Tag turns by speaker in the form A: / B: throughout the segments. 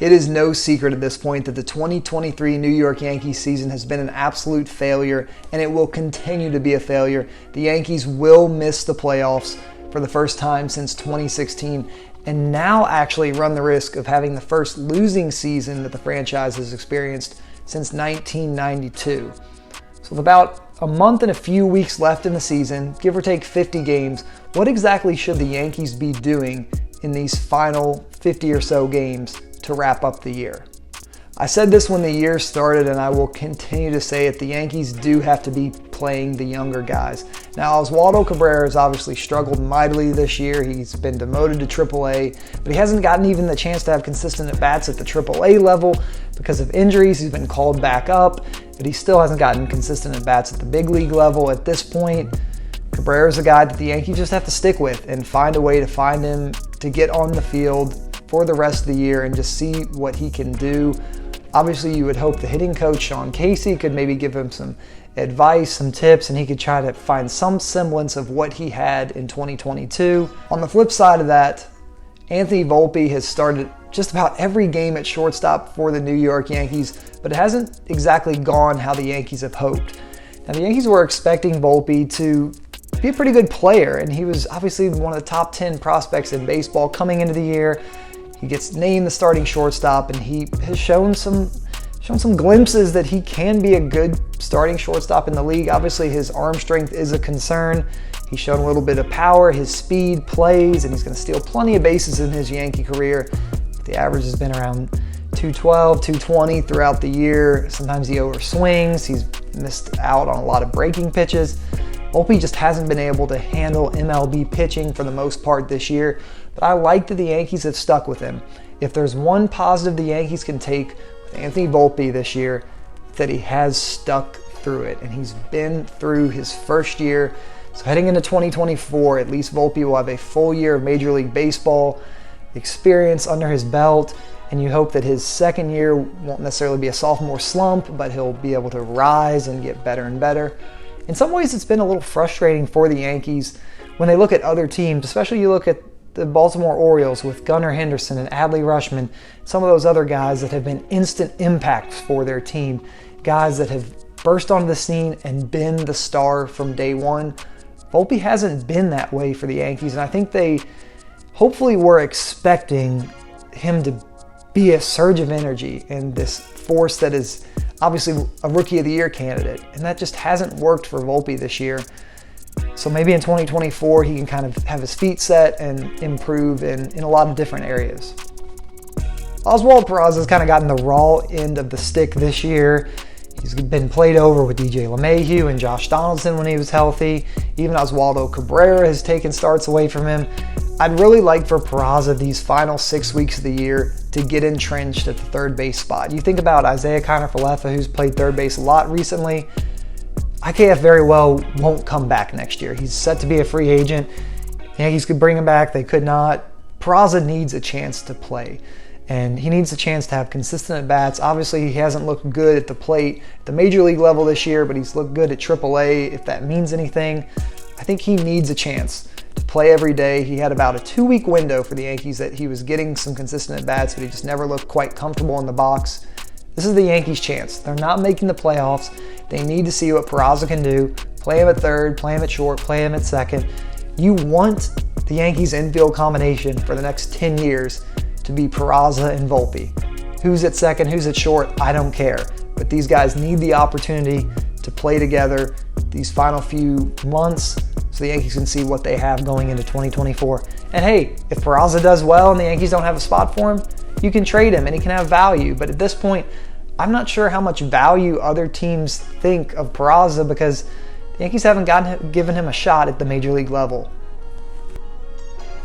A: It is no secret at this point that the 2023 New York Yankees season has been an absolute failure, and it will continue to be a failure. The Yankees will miss the playoffs for the first time since 2016, and now actually run the risk of having the first losing season that the franchise has experienced since 1992. So with about a month and a few weeks left in the season, give or take 50 games, what exactly should the Yankees be doing in these final 50 or so games to wrap up the year? I said this when the year started, and I will continue to say it. The Yankees do have to be playing the younger guys. Now, Oswaldo Cabrera has obviously struggled mightily this year. He's been demoted to AAA, but he hasn't gotten even the chance to have consistent at-bats at the AAA level because of injuries. He's been called back up, but he still hasn't gotten consistent at-bats at the big league level. At this point, Cabrera is a guy that the Yankees just have to stick with and find a way to find him to get on the field for the rest of the year and just see what he can do. Obviously, you would hope the hitting coach, Sean Casey, could maybe give him some advice, some tips, and he could try to find some semblance of what he had in 2022. On the flip side of that, Anthony Volpe has started just about every game at shortstop for the New York Yankees, but it hasn't exactly gone how the Yankees have hoped. Now, the Yankees were expecting Volpe to be a pretty good player, and he was obviously one of the top 10 prospects in baseball coming into the year. He gets named the starting shortstop, and he has shown some glimpses that he can be a good starting shortstop in the league. Obviously, his arm strength is a concern. He's shown a little bit of power, his speed plays, and he's going to steal plenty of bases in his Yankee career. The average has been around 212, 220 throughout the year. Sometimes he overswings. He's missed out on a lot of breaking pitches. Volpe just hasn't been able to handle MLB pitching for the most part this year, but I like that the Yankees have stuck with him. If there's one positive the Yankees can take with Anthony Volpe this year, it's that he has stuck through it, and he's been through his first year. So heading into 2024, at least Volpe will have a full year of Major League Baseball experience under his belt, and you hope that his second year won't necessarily be a sophomore slump, but he'll be able to rise and get better and better. In some ways, it's been a little frustrating for the Yankees when they look at other teams, especially you look at the Baltimore Orioles with Gunnar Henderson and Adley Rutschman, some of those other guys that have been instant impacts for their team, guys that have burst onto the scene and been the star from day one. Volpe hasn't been that way for the Yankees, and I think they hopefully were expecting him to be a surge of energy and this force that is obviously a Rookie of the Year candidate, and that just hasn't worked for Volpe this year. So maybe in 2024 he can kind of have his feet set and improve in a lot of different areas. Oswaldo Perez has kind of gotten the raw end of the stick this year. He's been played over with DJ LeMahieu and Josh Donaldson when he was healthy. Even Oswaldo Cabrera has taken starts away from him. I'd really like for Peraza these final 6 weeks of the year to get entrenched at the third base spot. You think about Isaiah Kiner-Falefa, who's played third base a lot recently. IKF very well won't come back next year. He's set to be a free agent. The Yankees could bring him back. They could not. Peraza needs a chance to play, and he needs a chance to have consistent at-bats. Obviously, he hasn't looked good at the plate at the Major League level this year, but he's looked good at AAA, if that means anything. I think he needs a chance to play every day. He had about a 2-week window for the Yankees that he was getting some consistent at-bats, but he just never looked quite comfortable in the box. This is the Yankees' chance. They're not making the playoffs. They need to see what Peraza can do. Play him at third, play him at short, play him at second. You want the Yankees' infield combination for the next 10 years to be Peraza and Volpe. Who's at second, who's at short, I don't care. But these guys need the opportunity to play together these final few months so the Yankees can see what they have going into 2024. And hey, if Peraza does well and the Yankees don't have a spot for him, you can trade him and he can have value. But at this point, I'm not sure how much value other teams think of Peraza because the Yankees haven't given him a shot at the Major League level.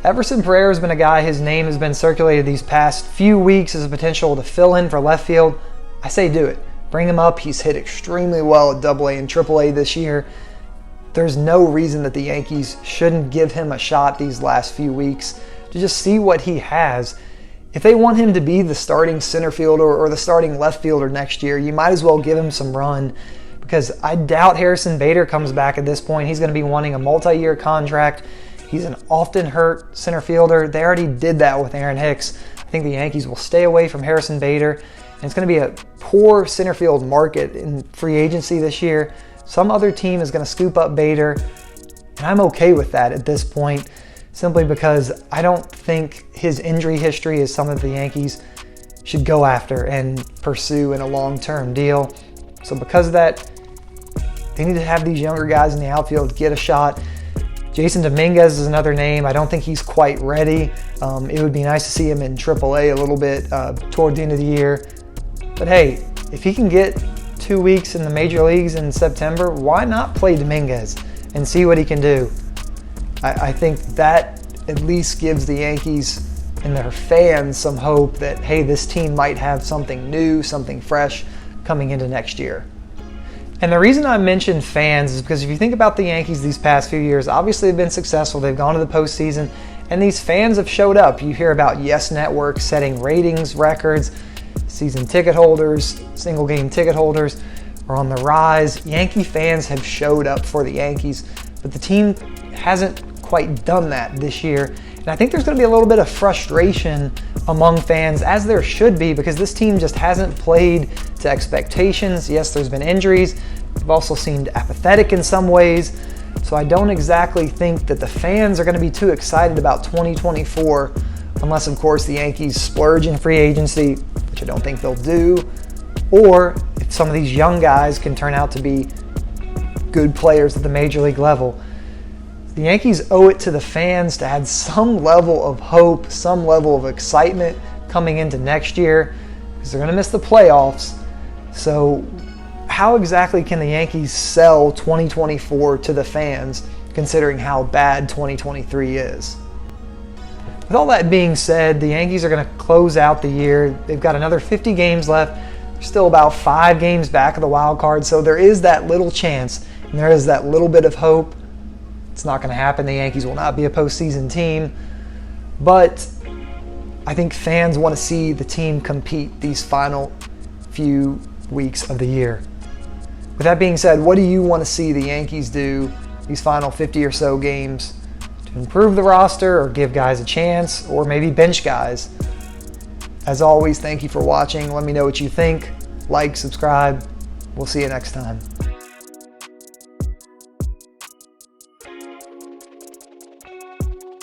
A: Everson Pereira has been a guy, his name has been circulated these past few weeks as a potential to fill in for left field. I say do it. Bring him up. He's hit extremely well at AA and AAA this year. There's no reason that the Yankees shouldn't give him a shot these last few weeks to just see what he has. If they want him to be the starting center fielder or the starting left fielder next year, you might as well give him some run because I doubt Harrison Bader comes back at this point. He's going to be wanting a multi-year contract. He's an often hurt center fielder. They already did that with Aaron Hicks. I I think the Yankees will stay away from Harrison Bader, and it's going to be a poor center field market in free agency this year. Some other team is going to scoop up Bader, and I'm okay with that at this point, simply because I don't think his injury history is something that the Yankees should go after and pursue in a long-term deal. So because of that, they need to have these younger guys in the outfield get a shot. Jason Dominguez is another name. I don't think he's quite ready. It would be nice to see him in AAA a little bit toward the end of the year. But hey, if he can get 2 weeks in the major leagues in September, why not play Dominguez and see what he can do? I think that at least gives the Yankees and their fans some hope that, hey, this team might have something new, something fresh coming into next year. And the reason I mentioned fans is because if you think about the Yankees these past few years, obviously they've been successful. They've gone to the postseason, and these fans have showed up. You hear about Yes Network setting ratings records. Season ticket holders, single game ticket holders are on the rise. Yankee fans have showed up for the Yankees, but the team hasn't quite done that this year. And I think there's going to be a little bit of frustration among fans, as there should be, because this team just hasn't played to expectations. Yes, there's been injuries. They've also seemed apathetic in some ways. So I don't exactly think that the fans are going to be too excited about 2024, unless, of course, the Yankees splurge in free agency, which I don't think they'll do, or if some of these young guys can turn out to be good players at the major league level. The Yankees owe it to the fans to add some level of hope, some level of excitement coming into next year, because they're going to miss the playoffs. So how exactly can the Yankees sell 2024 to the fans, considering how bad 2023 is? With all that being said, the Yankees are going to close out the year. They've got another 50 games left. They're still about 5 games back of the wild card, so there is that little chance, and there is that little bit of hope. It's not going to happen. The Yankees will not be a postseason team, but I think fans want to see the team compete these final few weeks of the year. With that being said, what do you want to see the Yankees do these final 50 or so games to improve the roster, or give guys a chance, or maybe bench guys? As always, thank you for watching. Let me know what you think. Like, subscribe. We'll see you next time.